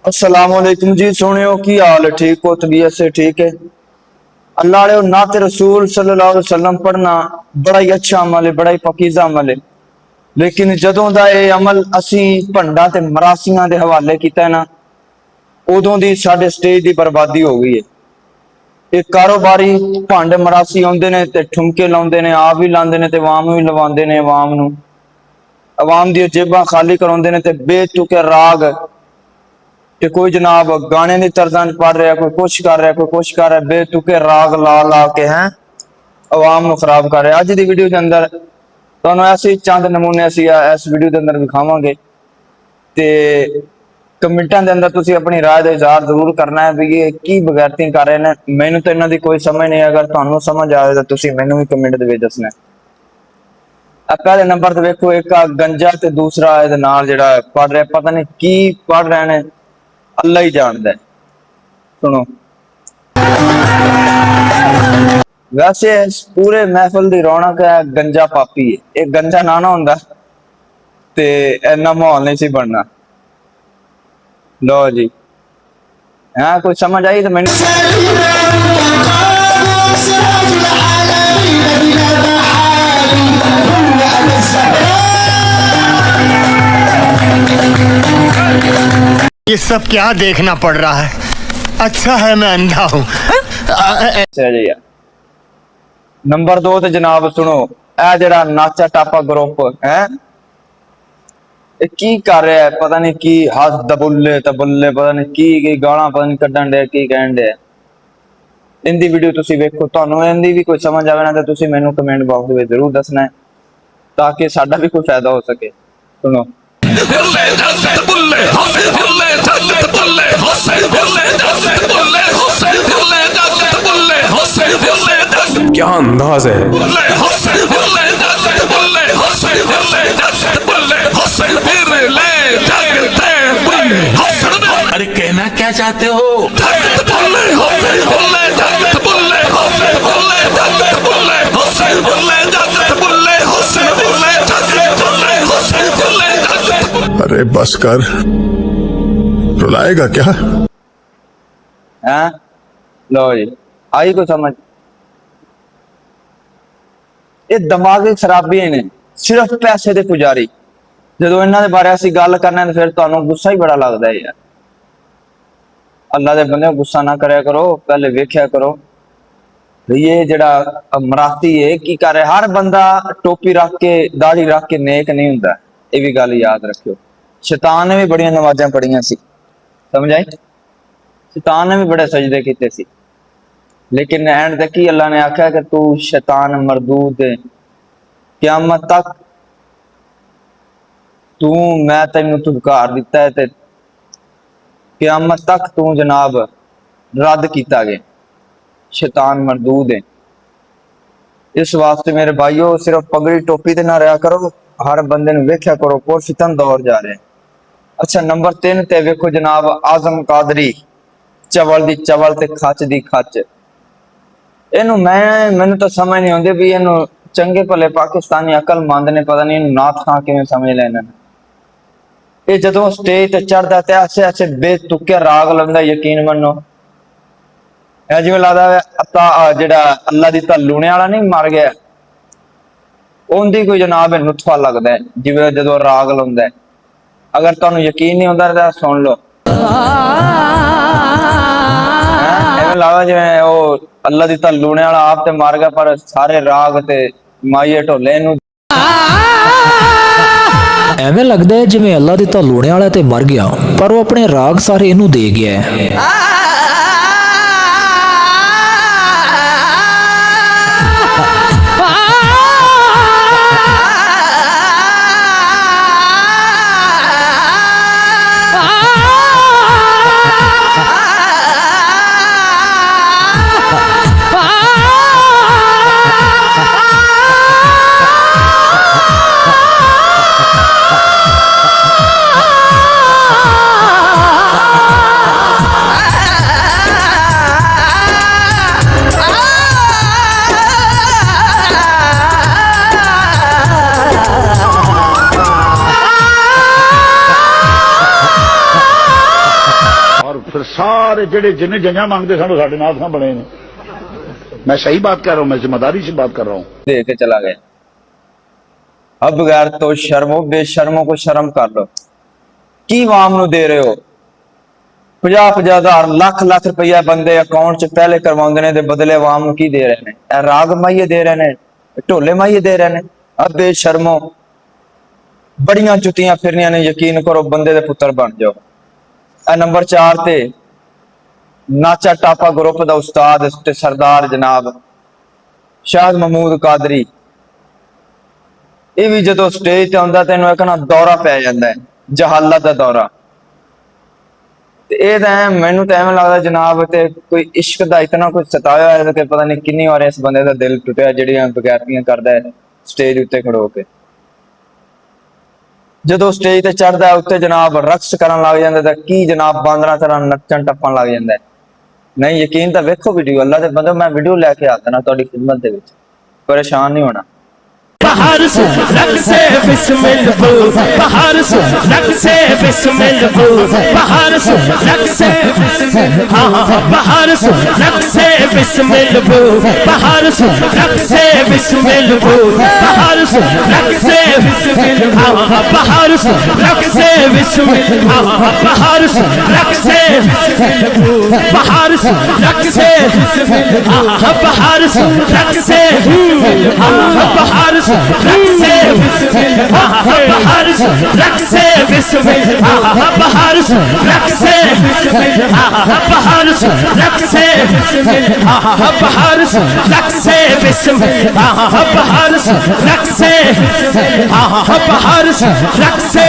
अस्सलामुअलैकुम जी सोनियो की हाल है ठीक हो तबीयत से ठीक है। अल्लाह वाले नाते रसूल सल्लल्लाहु अलैहि वसल्लम पढ़ना बड़ा ही अच्छा अमल है, बड़ा ही पकीज़ा अमल है। लेकिन जदों दा ये अमल असी भंडा ते मरासियां दे हवाले कीता ना उदों दी साडे स्टेज दी बर्बादी हो गई है। ये कारोबारी भंड मरासी आउंदे ने ते ठुमके लाउंदे ने, आप भी लांदे ने ते अवाम भी लवांदे ने, अवाम नूं अवाम दी जेबां खाली कराउंदे ने ते बेतुके राग कि कोई जनाब गाने की तर्जा पढ़ रहा, कोई कुछ कर रहा, कोई कुछ कर रहा, बेतुके राग ला ला के हैं अवाम को खराब कर रहे। अज की वीडियो के अंदर तुहानू ऐसे चंद नमूने असी इस वीडियो के अंदर विखावांगे ते कमेंटां के अंदर तुसी अपनी राय का इजहार जरूर करना है भी ये की बगैरती कर रहे हैं। मैनू तो इन्हों की कोई समझ नहीं, अगर तुहानू समझ आए तो तुसी मैनू भी कमेंट दे दसना है। पहले नंबर ते वेखो एक गंजा ते दूसरा इहदे नाल जिहड़ा पढ़ रहा, पता नहीं की पढ़ रहे हैं, अल्लाह ही जानता है। सुनो वैसे पूरे महफिल की रौनक है गंजा पापी है, एक गंजा ना ना होंदा ते इन्ना माहौल नहीं सी बनना। लो जी हाँ कोई समझ आई तो मैंने ये सब क्या देखना पड़ रहा है। अच्छा है मैं अंधा हूं। नंबर 2 ते जनाब सुनो ए जड़ा नाचा टापा ग्रुप है की कर रहा है, पता नहीं की हस दबुल्ले तबुल्ले पता नहीं की गाला पता नहीं कड्डन डे की कहन डे। इनकी वीडियो तुसी वेखो, तुहानू इनदी भी कोई समझ आवे ना तो तुसी मैनू कमेंट बॉक्स में जरूर दसना है ताकि साडा भी कोई फायदा हो सके। सुनो क्या अंदाज है। अरे कहना क्या चाहते हो। अरे बस कर, रुलाएगा क्या। है लो जी आई को समझ। ये दिमागी खराबी ने, सिर्फ पैसे के पुजारी। जो इन्हों के बारे असी गल करना फिर तुहानू गुस्सा ही बड़ा लगता है यार। अल्लाह के बंदे गुस्सा ना करया करो, पहले वेख्या करो ये जड़ा मरासी है की कर रहा। हर बंदा टोपी रख के दाढ़ी रख के नेक नहीं हुंदा, ये भी गल याद रखियो। शैतान ने भी बड़ियां नमाज़ां पढ़ियां सी, समझ आई। शैतान ने भी बड़े सजदे कीते सी, लेकिन एंड तक ही अल्लाह ने आख्या कि तू शैतान मरदूद है, क़यामत तक तू मैं तेनू धुकार दिता है ते क़यामत तक तू जनाब रद्द किया गया, शैतान मरदूद है। इस वास्ते मेरे भाइयों सिर्फ पगड़ी टोपी ते ना रहा करो, हर बंदे नू वेख्या करो, पुरफितन दौर जा रहे हैं। अच्छा नंबर 3 ते वेखो जनाब आजम कादरी, चवल दी चवल ते खच दी खच। इनू मैनू तो समझ नहीं आती भी इनू चंगे भले पाकिस्तानी अकलमंद ने पता नहीं नाथ खां किवें समझ लेना। ये जदों स्टेज ते चढ़दा ते ऐसे ऐसे बेतुके राग लंदा, यकीन मनो जिवें लगदा जिहड़ा अल्लाह दी लूणे वाला नहीं मर गया उनदी कोई जनाब नुत्फा लगदा है जिवें जदों राग लाउंदा है। अगर तुहानू यकीन नहीं होंदा तो सुन लो, लगदा जिवें ओ अल्लाह दी लूणे वाला आप ते मर गया पर सारे राग ते माइये ढोले नू ਐਵੇਂ लगता है जिवें अल्लाह दी लूणे वाला ते मर गया पर वो अपने राग सारे इनू दे गया है। फिर सारे जेडे जिन्हें जंजा मांगते सन साढ़े नाथ खां बने ने। मैं सही बात कर रहा हूँ, मैं जिम्मेदारी से बात कर रहा हूँ। दे के चला गया। अब बगैर तो शर्मो बेशर्मो को शर्म कर लो की वाम नु दे रहे हो 50,000 ਲੱਖ रुपया बंदे अकाउंट च पहले करवाउंदे ने, दे बदले आवाम नु की दे रहे ने? राग माइये दे रहे ने, ढोले माइये दे रहे ने। अब बेशर्मो बड़ियां जुतियां फिरनियां ने, यकीन करो बंदे दे पुत्र बन जाओ। नंबर 4 ते नाचा टापा ग्रुप दा उस्ताद ते सरदार जनाब शाह महमूद कादरी, ये भी जदों स्टेज ते आउंदा ते इहनूं इक ना दौरा पै जांदा है, जहालत दा दौरा। मैनू तो एवं लगता जनाब ते कोई इश्क का इतना कुछ सताया है कि पता नहीं कितनी बार इस बंदे का दिल टुटिया जड़ियां बगैरतियां करदा है स्टेज उत्ते खड़ो के। जदों स्टेज ते चढ़दा है उत्ते जनाब रक्स करन लग जांदा ते की जनाब बांदरा तरह नच्चन टप्पन लग जांदा है। नहीं यकीन तो वेखो वीडियो, अल्लाह दे बंदो मैं वीडियो लैके आ देना तुहाडी खिदमत दे विच, परेशान नहीं होना। बाहर से रग से बिस्मिल बो, बाहर से रग से बिस्मिल बो, बाहर से रग से हाँ हाँ बाहर से रग से बिस्मिल बो, बाहर से रग से बिस्मिल बो, बाहर से रग से हाँ हाँ बाहर से रग से बिस्मिल हाँ हाँ बाहर से रग से बाहर से रग से हाँ हाँ बाहर से रग से हाँ हाँ बाहर से रग से हाँ हाँ बाहर से रग से बिस्मिल हाँ हाँ बाहर से रग से हाँ हाँ बाहर से रग से हाँ हाँ बाहर से रग से बिस्मिल हाँ हाँ बाहर से रग से हाँ हाँ बाहर से रग से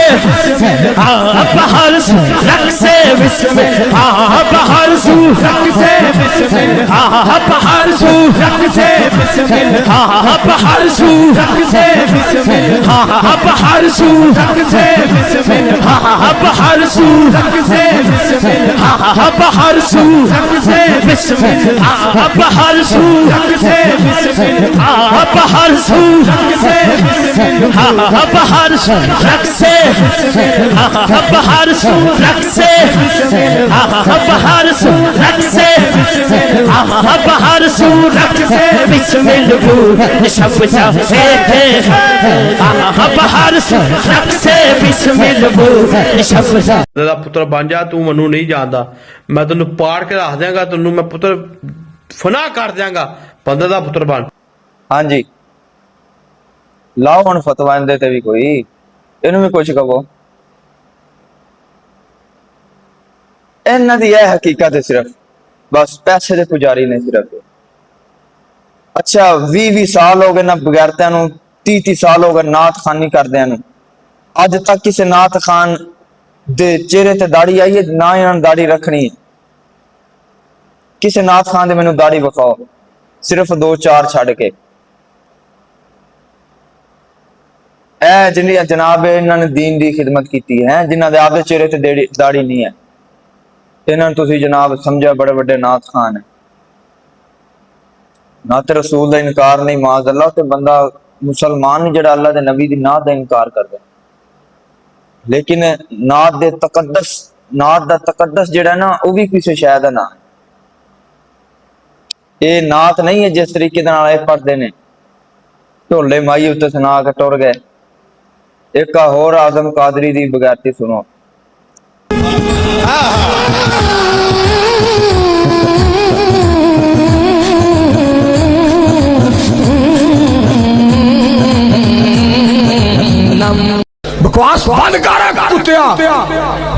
हाँ हाँ बाहर से रग से बिस्मिल हाँ हाँ बाहर से रग से बिस्मिल हाँ हाँ बाहर से रग से बिस्मिल हाँ हाँ बाहर से रग से बिस्मिल हाँ हाँ बाहर से रग से बिस्मिल हाँ हाँ बाहर से रग से बिस्मिल हाँ हाँ बाहर से रग से बिस्मिल हाँ हाँ बाहर से रग से बिस्मिल हाँ हाँ बाहर से रग से बिस्मिल हाँ हाँ बाहर से रग से हाँ हाँ बाहर से रग से हाँ हाँ बाहर से रग से हाँ हाँ बाहर से रग से बिस्मिल सब चाहे ਦਾ ਪੁੱਤਰ ਬਣ ਜਾ, ਤੂੰ ਮੈਨੂੰ ਨਹੀਂ ਜਾਣਦਾ, ਮੈਂ ਤੈਨੂੰ ਪਾੜ ਕੇ ਰੱਖ ਦਿਆਂਗਾ, ਤੈਨੂੰ ਮੈਂ ਪੁੱਤਰ ਫਨਾ ਕਰ ਦਿਆਂਗਾ, ਬੰਦੇ ਦਾ ਪੁੱਤਰ ਬਣ। हाँ जी लाओ हुण फतवा इहदे ते भी कोई, इहनूं भी कुछ कहो। इन्हां दी यह हकीकत है सिर्फ बस पैसे दे पुजारी ने सिर्फ। अच्छा 20 साल हो गए ना बगैरतियां नूं, 30 साल हो गए नात खानी करदियां नूं, अज तक किसी नात खान दे चेहरे ते दाढ़ी आई है ना? इन्हां दाढ़ी रखनी है? किसी नात खान दे मैनूं दाढ़ी विखाओ, सिर्फ 2-4 छड़ के। ऐ जिन्हें जनाब इन्हां ने दीन दी खिदमत की है, जिन्हां दे आपदे चेहरे ते दाढ़ी नहीं है, इन्हां नूं तुसीं जनाब समझा बड़े बड़े नात खान है। ना तो रसूल का इनकार नहीं, माज अल्लाह, तो बंदा मुसलमान जिहड़ा अल्लाह दे नबी दी नात दा इनकार करदा। लेकिन नात दे तकद्दस, नात दा तकद्दस जिहड़ा ना वो भी किसी शय दा नाम है। ये नात नहीं है जिस तरीके दे नाल पढ़दे ने, ढोले माई उत्ते सुना के टुर गए। एक होर आजम कादरी दी बगैरती सुनो। बकवास बंद कर कुत्तिया,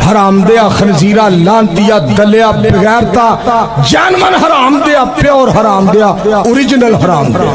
हराम दिया खनजीरा लांतिया दलिया बगैरता जानवर हराम दिया प्योर हराम दिया ओरिजिनल हराम दिया।